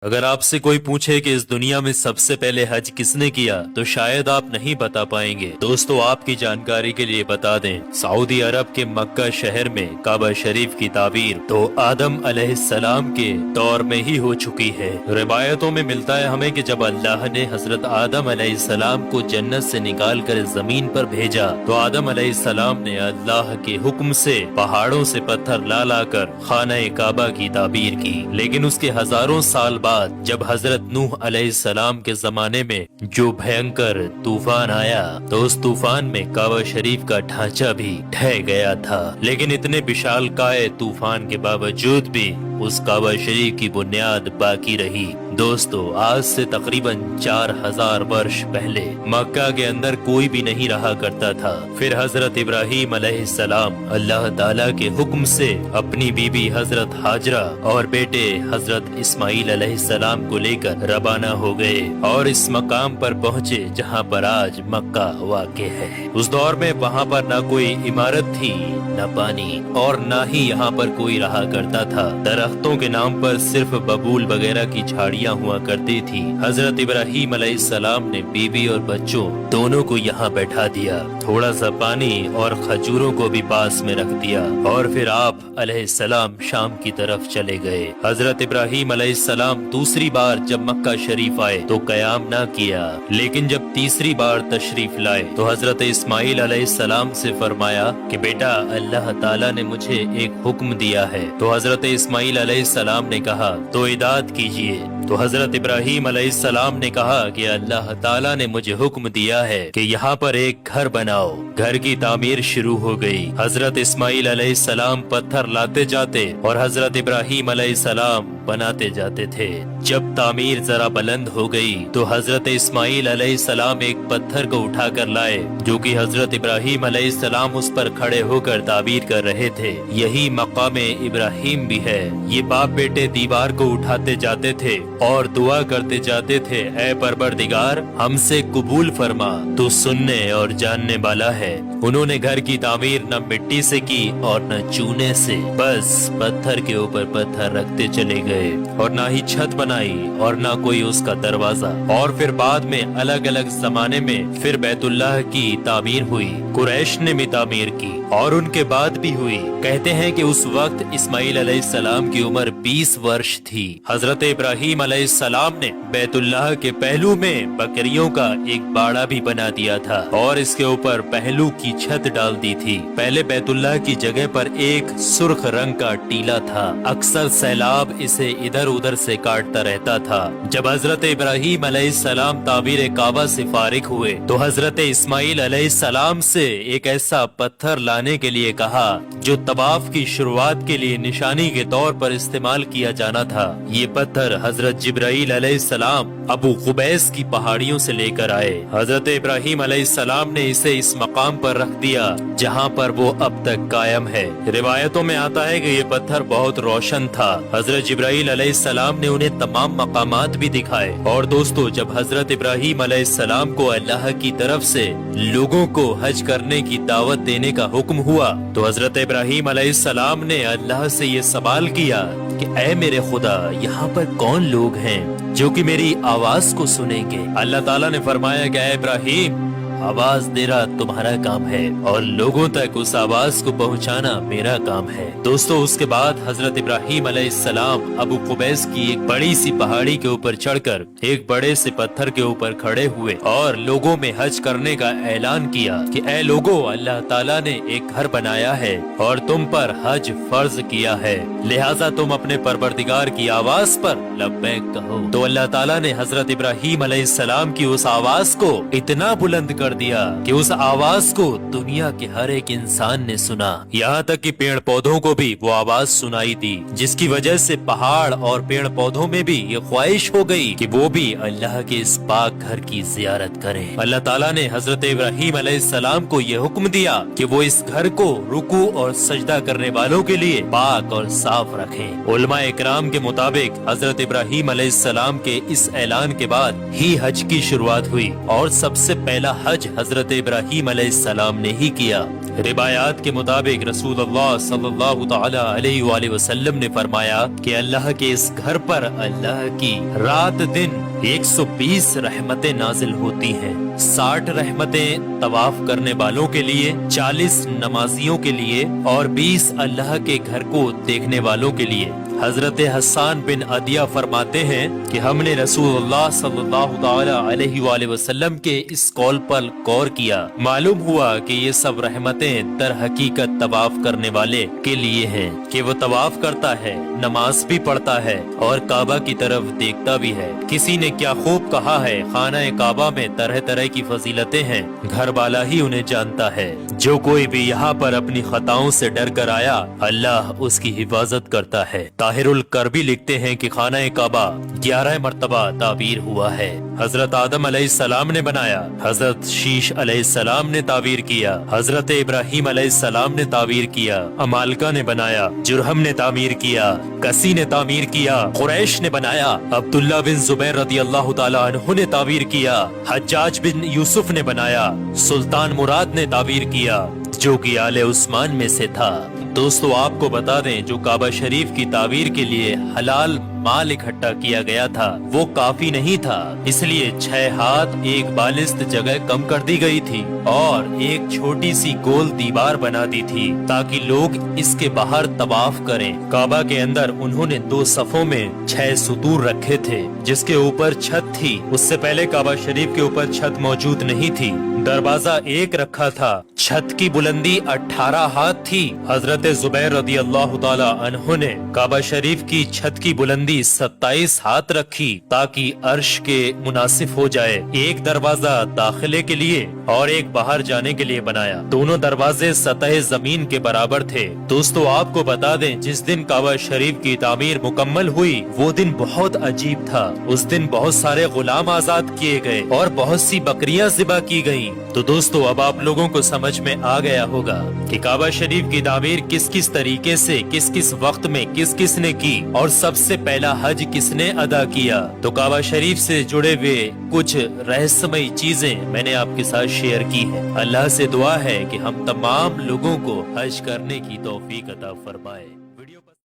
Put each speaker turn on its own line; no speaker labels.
अगर आपसे कोई पूछे कि इस दुनिया में सबसे पहले हज किसने किया तो शायद आप नहीं बता पाएंगे। दोस्तों, आपकी जानकारी के लिए बता दें, सऊदी अरब के मक्का शहर में काबा शरीफ की ताबीर तो आदम अलैहिस्सलाम के दौर में ही हो चुकी है। रिवायतों में मिलता है हमें कि जब अल्लाह ने हजरत आदम अलैहिस्सलाम को जन्नत से निकाल कर जमीन पर भेजा तो आदम अलैहिस्सलाम ने अल्लाह के हुक्म से पहाड़ों से पत्थर ला लाकर खाना काबा की ताबीर की। लेकिन उसके हजारों साल बाद जब हजरत नूह अलैहिस्सलाम के जमाने में जो भयंकर तूफान आया तो उस तूफान में काबा शरीफ का ढांचा भी ढह गया था। लेकिन इतने विशालकाय तूफान के बावजूद भी उस काबा शरीफ की बुनियाद बाकी रही। दोस्तों, आज से तकरीबन 4000 वर्ष पहले मक्का के अंदर कोई भी नहीं रहा करता था। फिर हजरत इब्राहीम अलैहिस्सलाम अल्लाह ताला के हुक्म से अपनी बीबी हजरत हाजरा और बेटे हजरत इस्माइल अलैहिस्सलाम को लेकर रवाना हो गए और इस मकाम पर पहुँचे जहाँ पर आज मक्का वाक़ है। उस दौर में वहाँ पर न कोई इमारत थी, न पानी और न ही यहाँ पर कोई रहा करता था। दरख्तों के नाम पर सिर्फ बबूल वगैरह की झाड़ियाँ हुआ करती थी। हजरत इब्राहीम अलैहिस्सलाम ने बीवी और बच्चों दोनों को यहाँ बैठा दिया, थोड़ा सा पानी और खजूरों को भी पास में रख दिया और फिर आप अलैहिस्सलाम शाम की तरफ चले गए। हजरत इब्राहीम अलैहिस्सलाम दूसरी बार जब मक्का शरीफ आए तो कयाम ना किया, लेकिन जब तीसरी बार तशरीफ लाए तो हजरत इस्माइल अलैहिस्सलाम से फरमाया कि बेटा, अल्लाह ताला ने मुझे एक हुक्म दिया है। तो हजरत इस्माइल अलैहिस्सलाम ने कहा तो इदात कीजिए। तो हजरत इब्राहीम अलैहिस्सलाम ने कहा कि अल्लाह ताला ने मुझे हुक्म दिया है कि यहाँ पर एक घर बनाओ। घर की तामीर शुरू हो गई। हजरत इस्माइल अलैहिस्सलाम पत्थर लाते जाते और हजरत इब्राहीम अलैहिस्सलाम बनाते जाते थे। जब तामीर जरा बुलंद हो गई तो हजरत इस्माइल अलैहिस्सलाम एक पत्थर को उठा कर लाए जो कि हजरत इब्राहीम अलैहिस्सलाम उस पर खड़े होकर ताबीर कर रहे थे। यही मकामे इब्राहीम भी है। ये बाप बेटे दीवार को उठाते जाते थे और दुआ करते जाते थे, ऐ परवरदिगार, हमसे कबूल फरमा, तू सुनने और जानने वाला है। उन्होंने घर की तामीर न मिट्टी से की और न चूने से, बस पत्थर के ऊपर पत्थर रखते चले गए और ना ही छत बनाई और ना कोई उसका दरवाजा। और फिर बाद में अलग अलग जमाने में फिर बैतुल्लाह की तामीर हुई, कुरैश ने भी तामीर की और उनके बाद भी हुई। कहते हैं कि उस वक्त इस्माइल अलैहिस्सलाम की उम्र 20 वर्ष थी। हजरत इब्राहीम अलैहिस्सलाम ने बैतुल्लाह के पहलू में बकरियों का एक बाड़ा भी बना दिया था और इसके ऊपर पहलू की छत डाल दी थी। पहले बैतुल्लाह की जगह पर एक सुर्ख रंग का टीला था। अक्सर सैलाब इसे इधर उधर से काटता रहता था। जब हजरत इब्राहीम अलैहिस्सलाम ताबीर काबा से फारिग हुए तो हजरत इस्माइल अलैहिस्सलाम से एक ऐसा पत्थर लाने के लिए कहा जो तवाफ की शुरुआत के लिए निशानी के तौर पर इस्तेमाल किया जाना था। ये पत्थर हजरत जिब्राइल अलैहिस्सलाम अबू कुबैस की पहाड़ियों से लेकर आए। हजरत इब्राहीम अलैहिस्सलाम ने इसे इस मकाम पर रख दिया जहाँ पर वो अब तक कायम है। रिवायतों में आता है कि ये पत्थर बहुत रोशन था। हजरत जिब्राइल अलैहिस्सलाम ने उन्हें तमाम मकामात भी दिखाए। और दोस्तों, जब हजरत इब्राहीम अलैहिस्सलाम को अल्लाह की तरफ से लोगों को हज करने की दावत देने का हुक्म हुआ तो हजरत इब्राहीम अलैहिस्सलाम ने अल्लाह से ये सवाल किया कि ऐ मेरे खुदा, यहाँ पर कौन लोग हैं जो कि मेरी आवाज को सुनेंगे। अल्लाह ताला ने फरमाया कि ऐ इब्राहीम, आवाज देना तुम्हारा काम है और लोगों तक उस आवाज को पहुंचाना मेरा काम है। दोस्तों, उसके बाद हजरत इब्राहीम अलैहिस्सलाम अबू कुबैस की एक बड़ी सी पहाड़ी के ऊपर चढ़कर एक बड़े से पत्थर के ऊपर खड़े हुए और लोगों में हज करने का ऐलान किया कि ऐ लोगों, अल्लाह ताला ने एक घर बनाया है और तुम पर हज फर्ज किया है, लिहाजा तुम अपने परवरदिगार की आवाज पर लब्बैक कहो। तो अल्लाह ताला ने हजरत इब्राहीम अलैहिस्सलाम की उस आवाज को इतना बुलंद कर दिया कि उस आवाज को दुनिया के हर एक इंसान ने सुना। यहाँ तक कि पेड़ पौधों को भी वो आवाज सुनाई दी, जिसकी वजह से पहाड़ और पेड़ पौधों में भी ये ख्वाहिश हो गई कि वो भी अल्लाह के इस पाक घर की जियारत करें। अल्लाह ताला ने हजरत इब्राहीम अलैहिस्सलाम को ये हुक्म दिया कि वो इस घर को रुकू और सजदा करने वालों के लिए पाक और साफ रखें। उलमा इकराम के मुताबिक हजरत इब्राहीम अलैहिस्सलाम के इस ऐलान के बाद ही हज की शुरुआत हुई और सबसे पहला हज हजरत इब्राहीम अलैहिस्सलाम ने ही किया। روایات کے مطابق رسول اللہ صلی اللہ تعالی علیہ وآلہ وسلم نے فرمایا کہ اللہ کے اس گھر پر اللہ کی رات دن 120 رحمتیں نازل ہوتی ہیں، 60 رحمتیں طواف کرنے والوں کے لیے، 40 نمازیوں کے لیے اور 20 اللہ کے گھر کو دیکھنے والوں کے لیے۔ حضرت حسان بن عدیہ فرماتے ہیں کہ ہم نے رسول اللہ صلی اللہ تعالی علیہ وآلہ وسلم کے اس قول پر غور کیا، معلوم ہوا کہ یہ سب رحمتیں در حقیقت طواف کرنے والے کے لیے ہیں، کہ وہ طواف کرتا ہے، نماز بھی پڑھتا ہے اور کعبہ کی طرف دیکھتا بھی ہے۔ کسی نے کیا خوب کہا ہے، خانہ کعبہ میں طرح طرح کی فضیلتیں ہیں، گھر والا ہی انہیں جانتا ہے۔ جو کوئی بھی یہاں پر اپنی خطاؤں سے ڈر کر آیا، اللہ اس کی حفاظت کرتا ہے۔ طاہر الکربی لکھتے ہیں کہ خانہ کعبہ 11 مرتبہ تعبیر ہوا ہے۔ حضرت آدم علیہ السلام نے بنایا، حضرت شیش علیہ السلام نے تعبیر کیا، حضرت ابراہیم علیہ السلام نے تعبیر کیا، امالکہ نے بنایا، جرہم نے تعمیر کیا، کسی نے تعمیر کیا، قریش نے بنایا، عبداللہ بن زبیر رضی اللہ تعالی عنہ نے تعبیر کیا، حجاج بن یوسف نے بنایا، سلطان مراد نے تعبیر کیا جو کہ آل عثمان میں سے تھا۔ دوستو آپ کو بتا دیں، جو کعبہ شریف کی تعمیر کے لیے حلال مال اکٹھا کیا گیا تھا وہ کافی نہیں تھا، اس لیے 6 ہاتھ ایک بالست جگہ کم کر دی گئی تھی اور ایک چھوٹی سی گول دیوار بنا دی تھی تاکہ لوگ اس کے باہر طواف کریں۔ کعبہ کے اندر انہوں نے 2 صفوں میں 6 ستور رکھے تھے جس کے اوپر چھت تھی، اس سے پہلے کعبہ شریف کے اوپر چھت موجود نہیں تھی۔ دروازہ ایک رکھا تھا، چھت کی بلندی 18 ہاتھ تھی۔ حضرت زبیر رضی اللہ تعالی عنہ نے کعبہ شریف کی چھت کی بلندی 27 ہاتھ رکھی تاکہ عرش کے مناسب ہو جائے۔ ایک دروازہ داخلے کے لیے اور ایک باہر جانے کے لیے بنایا، دونوں دروازے سطح زمین کے برابر تھے۔ دوستو آپ کو بتا دیں، جس دن کعبہ شریف کی تعمیر مکمل ہوئی وہ دن بہت عجیب تھا۔ اس دن بہت سارے غلام آزاد کیے گئے اور بہت سی بکریاں ذبح کی گئیں۔ تو دوستو اب آپ لوگوں کو سمجھ میں آ گیا ہوگا کہ کعبہ شریف کی تعمیر کس کس طریقے سے، کس کس وقت میں کس کس نے کی اور سب سے پہلا حج کس نے ادا کیا۔ تو کعبہ شریف سے جڑے ہوئے کچھ رہسیائی چیزیں میں نے آپ کے ساتھ شیئر کی ہیں۔ اللہ سے دعا ہے کہ ہم تمام لوگوں کو حج کرنے کی توفیق عطا فرمائے۔